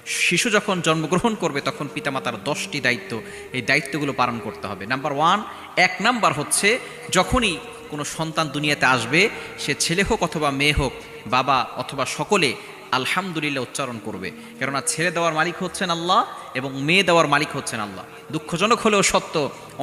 শিশু যখন জন্মগ্রহণ করবে তখন পিতামাতার 10টি দায়িত্ব, এই দায়িত্বগুলো পালন করতে হবে। নাম্বার 1, 1 নাম্বার হচ্ছে যখনই কোনো সন্তান দুনিয়াতে আসবে, সে ছেলে হোক অথবা মেয়ে হোক, বাবা অথবা সকলে আলহামদুলিল্লাহ উচ্চারণ করবে। কেননা ছেলে দেওয়ার মালিক হচ্ছেন আল্লাহ এবং মেয়ে দেওয়ার মালিক হচ্ছেন আল্লাহ। দুঃখজনক হলেও সত্য,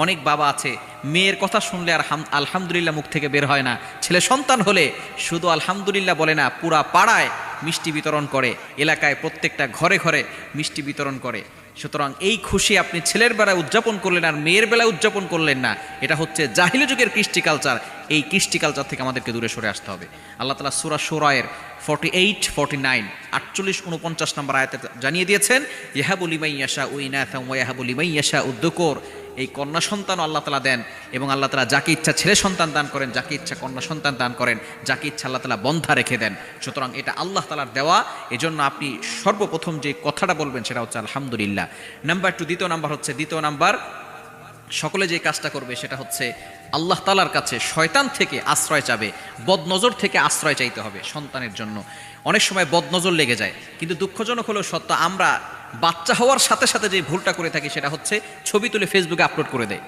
অনেক বাবা আছে মেয়ের কথা শুনলে আর আলহামদুলিল্লাহ মুখ থেকে বের হয় না, ছেলে সন্তান হলে শুধু আলহামদুলিল্লাহ বলে না, পুরা পাড়ায় মিষ্টি বিতরণ করে, এলাকায় প্রত্যেকটা ঘরে ঘরে মিষ্টি বিতরণ করে। সুতরাং এই খুশি আপনি ছেলের বেলায় উদযাপন করলেন আর মেয়ের বেলায় উদযাপন করলেন না, এটা হচ্ছে জাহিলি যুগের কৃষ্টি কালচার। এই কৃষ্টি কালচার থেকে আমাদেরকে দূরে সরে আসতে হবে। আল্লাহ তাআলা সূরা শুরায়ের 48, 49, 48, 49 নম্বর আয়াতে জানিয়ে দিয়েছেন, ইয়াহাবু লিমান ইয়াশাউ ইনাথাম ওয়া ইয়াহাবু লিমান ইয়াশাউ যুকুর। এই কন্যা সন্তানও আল্লাহ তাআলা দেন এবং আল্লাহ তাআলা যাকে ইচ্ছা ছেলে সন্তান দান করেন, যাকে ইচ্ছা কন্যা সন্তান দান করেন, যাকে ইচ্ছা আল্লাহ তাআলা বন্ধা রেখে দেন। সুতরাং এটা আল্লাহ তাআলার দেওয়া, এজন্য আপনি সর্বপ্রথম যে কথাটা বলবেন সেটা হচ্ছে আলহামদুলিল্লাহ। নাম্বার 2, দ্বিতীয় নাম্বার সকলে যে কাজটা করবে সেটা হচ্ছে আল্লাহ তাআলার কাছে শয়তান থেকে আশ্রয় চাবে, বদনজর থেকে আশ্রয় চাইতে হবে সন্তানের জন্য। অনেক সময় বদনজর লেগে যায়, কিন্তু দুঃখজনক হলেও সত্য, আমরা বাচ্চা হওয়ার সাথে সাথে যে ভুলটা করে থাকি সেটা হচ্ছে ছবি তুলে ফেসবুকে আপলোড করে দেয়।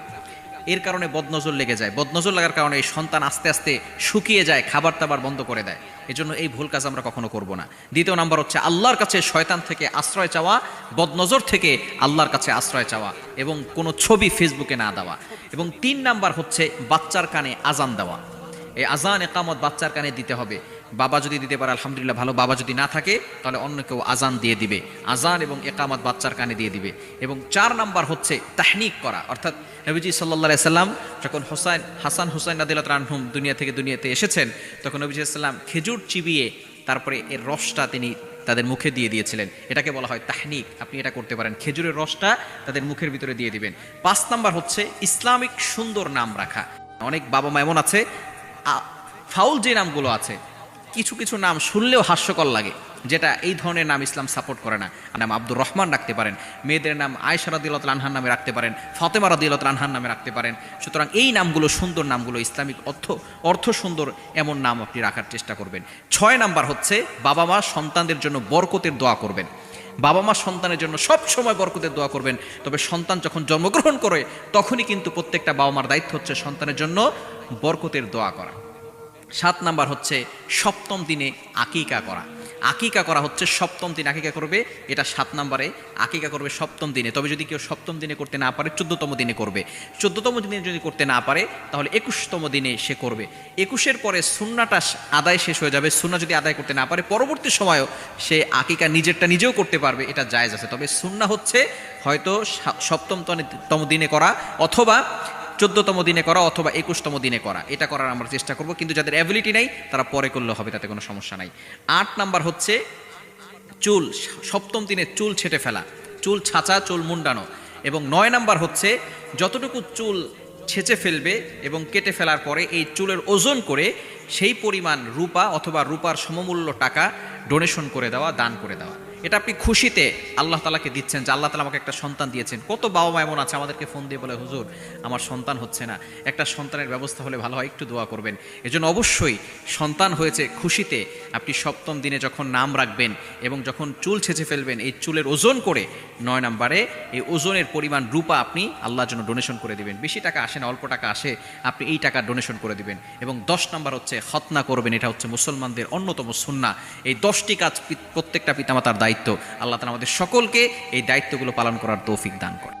এর কারণে বদনজর লেগে যায়। বদনজর লাগার কারণে এই সন্তান আস্তে আস্তে শুকিয়ে যায়, খাবার দাবার বন্ধ করে দেয়। এজন্য এই ভুল কাজ আমরা কখনো করব না। দ্বিতীয় নাম্বার হচ্ছে আল্লাহর কাছে শয়তান থেকে আশ্রয় চাওয়া, বদনজর থেকে আল্লাহর কাছে আশ্রয় চাওয়া এবং কোনো ছবি ফেসবুকে না দেওয়া। এবং 3 নাম্বার হচ্ছে বাচ্চার কানে আজান দেওয়া। এই আজান একামত বাচ্চার কানে দিতে হবে। বাবা যদি দিতে পারে আলহামদুলিল্লাহ ভালো, বাবা যদি না থাকে তাহলে অন্য কেউ আজান দিয়ে দিবে। আজান এবং একামত বাচ্চার কানে দিয়ে দিবে। এবং 4 নাম্বার হচ্ছে তাহনিক করা, অর্থাৎ নবীজি সাল্লাল্লাহু আলাইহি সাল্লাম যখন হাসান হুসাইন রাদিয়াল্লাহু আনহুম দুনিয়াতে এসেছেন, তখন নবীজি সাল্লাল্লাহু আলাইহি সাল্লাম খেজুর চিবিয়ে তারপরে এর রসটা তিনি তাদের মুখে দিয়ে দিয়েছিলেন। এটাকে বলা হয় তাহনিক। আপনি এটা করতে পারেন, খেজুরের রসটা তাদের মুখের ভিতরে দিয়ে দিবেন। 5 নাম্বার হচ্ছে ইসলামিক সুন্দর নাম রাখা। অনেক বাবা মা এমন আছে, ফাউল যে নামগুলো আছে, কিছু কিছু নাম শুনলেও হাস্যকর লাগে, যেটা এই ধরনের নাম ইসলাম সাপোর্ট করে না। নাম আব্দুর রহমান রাখতে পারেন, মেয়েদের নাম আয়েশা রাদিয়াল্লাহু তাআলা আনহার নামে রাখতে পারেন, ফাতেমা রাদিয়াল্লাহু তাআলা আনহার নামে রাখতে পারেন। সুতরাং এই নামগুলো সুন্দর নামগুলো, ইসলামিক অর্থ সুন্দর এমন নাম আপনি রাখার চেষ্টা করবেন। 6 নাম্বার হচ্ছে বাবা মা সন্তানদের জন্য বরকতের দোয়া করবেন। বাবা মা সন্তানের জন্য সব সময় বরকতের দোয়া করবেন। তবে সন্তান যখন জন্মগ্রহণ করে তখনই কিন্তু প্রত্যেকটা বাবা মার দায়িত্ব হচ্ছে সন্তানের জন্য বরকতের দোয়া করা। 7 নাম্বার হচ্ছে 7ম দিনে আকিকা করা। আকিকা করা হচ্ছে 7ম দিন আকিকা করবে, এটা 7 নম্বরে আকিকা করবে 7ম দিনে। তবে যদি কেউ 7ম দিনে করতে না পারে 14তম দিনে করবে। 14তম দিনে যদি করতে না পারে তাহলে 21তম দিনে সে করবে। 21-এর পরে সুন্নাটা আদায় শেষ হয়ে যাবে। সুন্না যদি আদায় করতে না পারে পরবর্তী সময়েও সে আকিকা নিজেরটা নিজেও করতে পারবে, এটা জায়েজ আছে। তবে সুন্না হচ্ছে হয়তো 7তম দিনে করা, অথবা 14তম দিনে করা, অথবা 21তম দিনে করা। এটা করার আমরা চেষ্টা করব, কিন্তু যাদের অ্যাবিলিটি নাই তারা পরে করলে হবে, তাতে কোনো সমস্যা নাই। 8 নাম্বার হচ্ছে চুল, 7ম দিনে চুল ছেঁটে ফেলা, চুল ছাঁচা, চুল মুন্ডানো। এবং 9 নাম্বার হচ্ছে যতটুকু চুল ছেঁচে ফেলবে এবং কেটে ফেলার পরে এই চুলের ওজন করে সেই পরিমাণ রূপা অথবা রূপার সমমূল্য টাকা ডোনেশন করে দেওয়া, দান করে দেওয়া। এটা আপনি খুশিতে আল্লাহ তাআলাকে দিচ্ছেন যে আল্লাহ তাআলা আমাকে একটা সন্তান দিয়েছেন। কত বাবা মা এমন আছে আমাদেরকে ফোন দিয়ে বলে, হুজুর আমার সন্তান হচ্ছে না, একটা সন্তানের ব্যবস্থা হলে ভালো হয়, একটু দোয়া করবেন। এজন্য অবশ্যই সন্তান হয়েছে খুশিতে আপনি 7ম দিনে যখন নাম রাখবেন এবং যখন চুল ছেঁচে ফেলবেন, এই চুলের ওজন করে 9 নম্বরে এই ওজনের পরিমাণ রূপা আপনি আল্লাহর জন্য ডোনেশন করে দিবেন। বেশি টাকা আসে না, অল্প টাকা আসে, আপনি এই টাকা ডোনেশন করে দিবেন। এবং 10 নম্বর হচ্ছে খতনা করবেন। এটা হচ্ছে মুসলমানদের অন্যতম সুন্নাহ। এই 10টি কাজ প্রত্যেকটা পিতামাতার দায়িত্ব। আল্লাহ তাআলা আমাদের সকলকে এই দায়িত্বগুলো পালন করার তৌফিক দান করে।